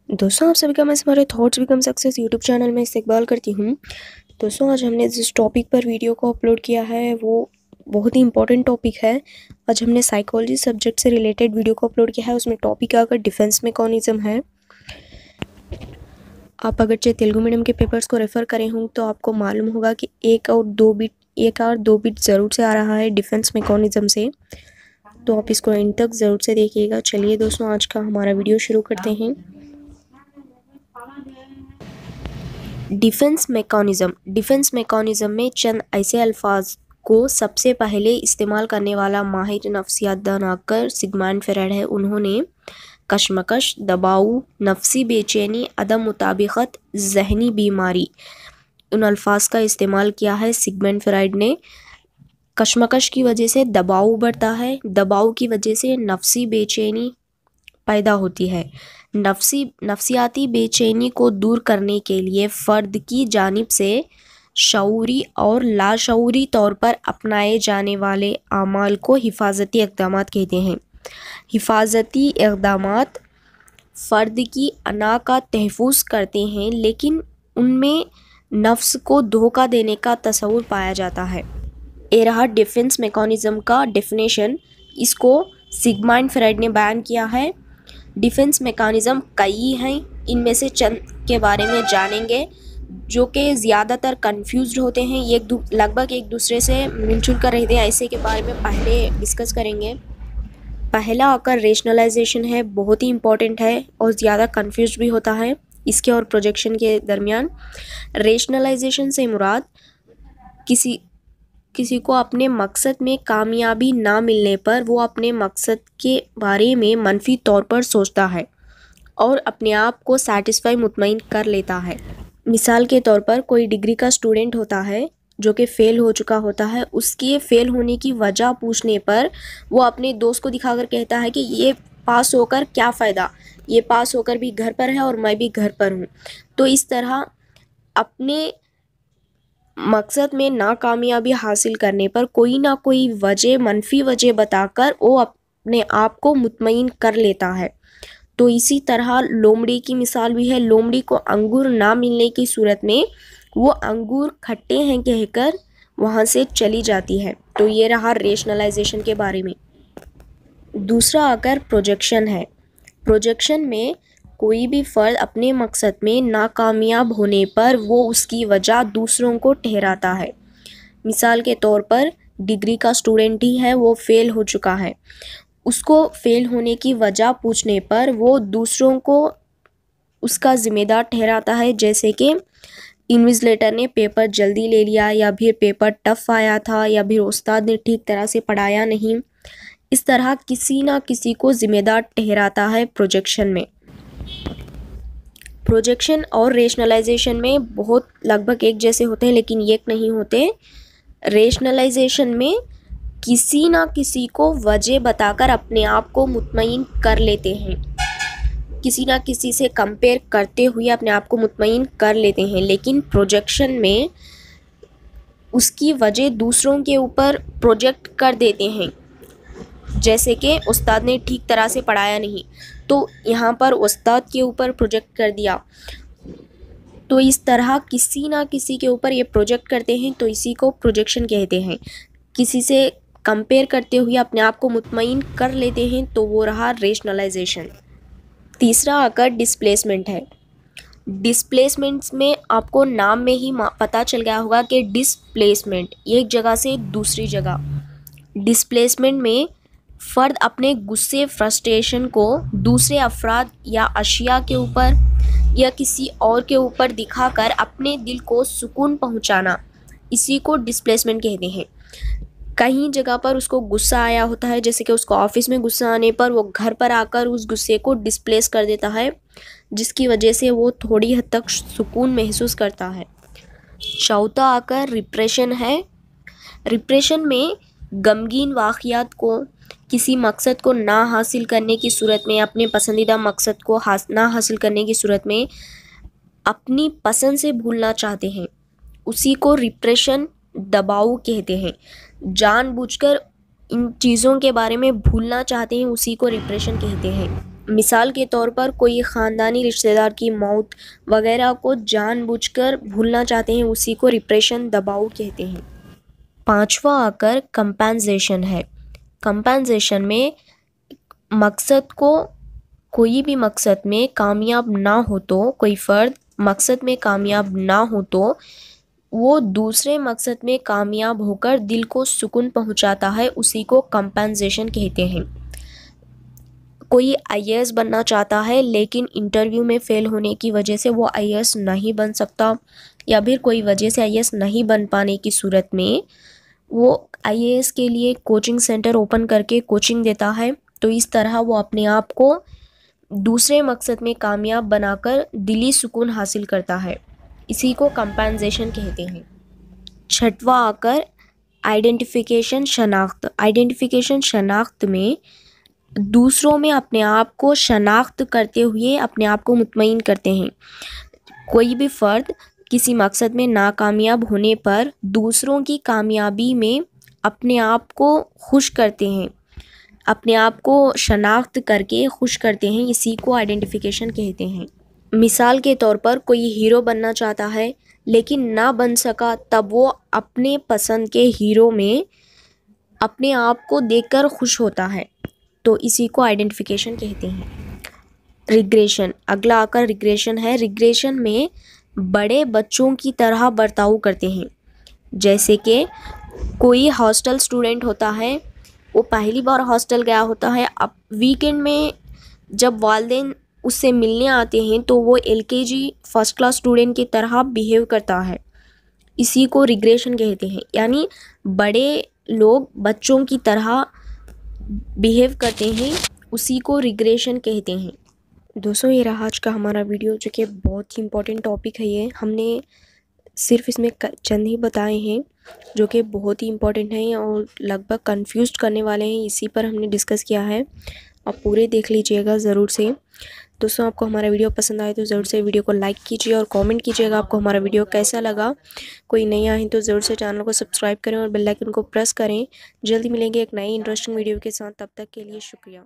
दोस्तों, आप सभी का मैं हमारे thoughts become success YouTube channel में इस्तकबाल करती हूँ। दोस्तों, आज हमने जिस टॉपिक पर वीडियो को अपलोड किया है वो बहुत ही इंपॉर्टेंट टॉपिक है। आज हमने साइकोलॉजी सब्जेक्ट से रिलेटेड वीडियो को अपलोड किया है। उसमें टॉपिक आकर डिफेंस मैकेनिज्म है। आप अगर चाहे तेलुगु मीडियम के पेपर्स को रेफ़र करें हों तो आपको मालूम होगा कि एक और दो बिट ज़रूर से आ रहा है डिफेंस मैकेनिज्म से। तो आप इसको एंड तक ज़रूर से देखिएगा। चलिए दोस्तों, आज का हमारा वीडियो शुरू करते हैं। डिफेंस मैकेनिज्म में चंद ऐसे अल्फाज को सबसे पहले इस्तेमाल करने वाला माहिर नफ्सियात दानाकर सिगमंड फ्रॉइड है। उन्होंने कशमकश, दबाव, नफ्सी बेचैनी, अदम मुताबिकत, जहनी बीमारी उन अल्फाज का इस्तेमाल किया है सिगमंड फ्रॉइड ने। कशमकश की वजह से दबाव बढ़ता है, दबाव की वजह से नफ्सी बेचैनी पैदा होती है। नफ्सियाती बेचैनी को दूर करने के लिए फ़र्द की जानिब से शऊरी और लाशऊरी तौर पर अपनाए जाने वाले अमाल को हिफाजती इक़दामात कहते हैं। हिफाजती इक़दामात फ़र्द की अना का तहफ़्फ़ुज़ करते हैं, लेकिन उनमें नफ्स को धोखा देने का तस्वुर पाया जाता है। ये रहा डिफेंस मैकेनिज्म का डेफिनेशन। इसको सिगमंड फ्रॉइड ने बयान किया है। डिफेंस मैकेनिज्म कई हैं, इनमें से चंद के बारे में जानेंगे जो कि ज़्यादातर कंफ्यूज्ड होते हैं, लगभग एक दूसरे से मिलजुल कर रहते हैं। ऐसे के बारे में पहले डिस्कस करेंगे। पहला आकर रेशनलाइजेशन है, बहुत ही इम्पोर्टेंट है और ज़्यादा कंफ्यूज भी होता है इसके और प्रोजेक्शन के दरमियान। रेशनलाइजेशन से मुराद किसी को अपने मकसद में कामयाबी ना मिलने पर वो अपने मकसद के बारे में मनफी तौर पर सोचता है और अपने आप को सेटिस्फाई मुतमईन कर लेता है। मिसाल के तौर पर कोई डिग्री का स्टूडेंट होता है जो कि फ़ेल हो चुका होता है। उसके फ़ेल होने की वजह पूछने पर वो अपने दोस्त को दिखाकर कहता है कि ये पास होकर क्या फ़ायदा, ये पास होकर भी घर पर है और मैं भी घर पर हूँ। तो इस तरह अपने मकसद में नाकामयाबी हासिल करने पर कोई ना कोई वजह, मनफी वजह बताकर वो अपने आप को मुतमईन कर लेता है। तो इसी तरह लोमड़ी की मिसाल भी है। लोमड़ी को अंगूर ना मिलने की सूरत में वो अंगूर खट्टे हैं कहकर वहाँ से चली जाती है। तो ये रहा रेशनलाइजेशन के बारे में। दूसरा आकर प्रोजेक्शन है। प्रोजेक्शन में कोई भी फ़र्द अपने मकसद में नाकामयाब होने पर वो उसकी वजह दूसरों को ठहराता है। मिसाल के तौर पर डिग्री का स्टूडेंट ही है, वो फ़ेल हो चुका है। उसको फ़ेल होने की वजह पूछने पर वो दूसरों को उसका ज़िम्मेदार ठहराता है, जैसे कि इन्विजिलेटर ने पेपर जल्दी ले लिया, या फिर पेपर टफ आया था, या फिर उस्ताद ने ठीक तरह से पढ़ाया नहीं। इस तरह किसी ना किसी को ज़िम्मेदार ठहराता है प्रोजेक्शन में। प्रोजेक्शन और रेशनलाइजेशन में बहुत लगभग एक जैसे होते हैं, लेकिन एक नहीं होते। रेशनलाइजेशन में किसी ना किसी को वजह बताकर अपने आप को मुतमईन कर लेते हैं, किसी ना किसी से कंपेयर करते हुए अपने आप को मुतमईन कर लेते हैं। लेकिन प्रोजेक्शन में उसकी वजह दूसरों के ऊपर प्रोजेक्ट कर देते हैं, जैसे कि उस्ताद ने ठीक तरह से पढ़ाया नहीं, तो यहाँ पर उस्ताद के ऊपर प्रोजेक्ट कर दिया। तो इस तरह किसी ना किसी के ऊपर ये प्रोजेक्ट करते हैं, तो इसी को प्रोजेक्शन कहते हैं। किसी से कंपेयर करते हुए अपने आप को मुतमईन कर लेते हैं, तो वो रहा रेशनलाइजेशन। तीसरा आकर डिस्प्लेसमेंट है। डिस्प्लेसमेंट्स में आपको नाम में ही पता चल गया होगा कि डिस्प्लेसमेंट एक जगह से दूसरी जगह। डिस्प्लेसमेंट में फ़र्द अपने गुस्से, फ्रस्ट्रेशन को दूसरे अफराद या अशिया के ऊपर या किसी और के ऊपर दिखाकर अपने दिल को सुकून पहुंचाना, इसी को डिस्प्लेसमेंट कहते हैं। कहीं जगह पर उसको गुस्सा आया होता है, जैसे कि उसको ऑफिस में गुस्सा आने पर वो घर पर आकर उस गुस्से को डिस्प्लेस कर देता है, जिसकी वजह से वो थोड़ी हद तक सुकून महसूस करता है। चौथा आकर रिप्रेशन है। रिप्रेशन में गमगीन वाक़ियात को किसी मकसद को ना हासिल करने की सूरत में, अपने पसंदीदा मकसद को ना हासिल करने की सूरत में अपनी पसंद से भूलना चाहते हैं, उसी को रिप्रेशन, दबाव कहते हैं। जानबूझकर इन चीज़ों के बारे में भूलना चाहते हैं, उसी को रिप्रेशन कहते हैं। मिसाल के तौर पर कोई ख़ानदानी रिश्तेदार की मौत वगैरह को जानबूझकर भूलना चाहते हैं, उसी को रिप्रेशन, दबाव कहते हैं। पांचवा आकर कंपेंसेशन है। कंपेंसेशन में मकसद को, कोई भी मकसद में कामयाब ना हो तो, कोई फ़र्द मकसद में कामयाब ना हो तो वो दूसरे मकसद में कामयाब होकर दिल को सुकून पहुंचाता है, उसी को कंपेंसेशन कहते हैं। कोई आईएएस बनना चाहता है लेकिन इंटरव्यू में फ़ेल होने की वजह से वो आईएएस नहीं बन सकता, या फिर कोई वजह से आईएएस नहीं बन पाने की सूरत में वो आईएएस के लिए कोचिंग सेंटर ओपन करके कोचिंग देता है। तो इस तरह वो अपने आप को दूसरे मकसद में कामयाब बनाकर दिली सुकून हासिल करता है, इसी को कंपेंसेशन कहते हैं। छठवा आकर आइडेंटिफिकेशन, शनाख्त। आइडेंटिफिकेशन शनाख्त में दूसरों में अपने आप को शनाख्त करते हुए अपने आप को मुतमईन करते हैं। कोई भी फ़र्द किसी मकसद में नाकामयाब होने पर दूसरों की कामयाबी में अपने आप को खुश करते हैं, अपने आप को शनाख्त करके खुश करते हैं, इसी को आइडेंटिफिकेशन कहते हैं। मिसाल के तौर पर कोई हीरो बनना चाहता है लेकिन ना बन सका, तब वो अपने पसंद के हीरो में अपने आप को देखकर खुश होता है, तो इसी को आइडेंटिफिकेशन कहते हैं। रिग्रेशन, अगला आकर रिग्रेशन है। रिग्रेशन में बड़े बच्चों की तरह बर्ताव करते हैं। जैसे कि कोई हॉस्टल स्टूडेंट होता है, वो पहली बार हॉस्टल गया होता है, अब वीकेंड में जब वालिदैन उससे मिलने आते हैं तो वो एलकेजी फर्स्ट क्लास स्टूडेंट की तरह बिहेव करता है, इसी को रिग्रेशन कहते हैं। यानी बड़े लोग बच्चों की तरह बिहेव करते हैं, उसी को रिग्रेशन कहते हैं। दोस्तों, ये रहा आज का हमारा वीडियो, जो कि बहुत ही इम्पोर्टेंट टॉपिक है। ये हमने सिर्फ इसमें चंद ही बताए हैं जो कि बहुत ही इम्पोर्टेंट हैं और लगभग कंफ्यूज करने वाले हैं, इसी पर हमने डिस्कस किया है। आप पूरे देख लीजिएगा ज़रूर से। दोस्तों, आपको हमारा वीडियो पसंद आए तो ज़रूर से वीडियो को लाइक कीजिए और कमेंट कीजिएगा आपको हमारा वीडियो कैसा लगा। कोई नया है तो ज़रूर से चैनल को सब्सक्राइब करें और बेल आइकन को प्रेस करें। जल्दी मिलेंगे एक नई इंटरेस्टिंग वीडियो के साथ, तब तक के लिए शुक्रिया।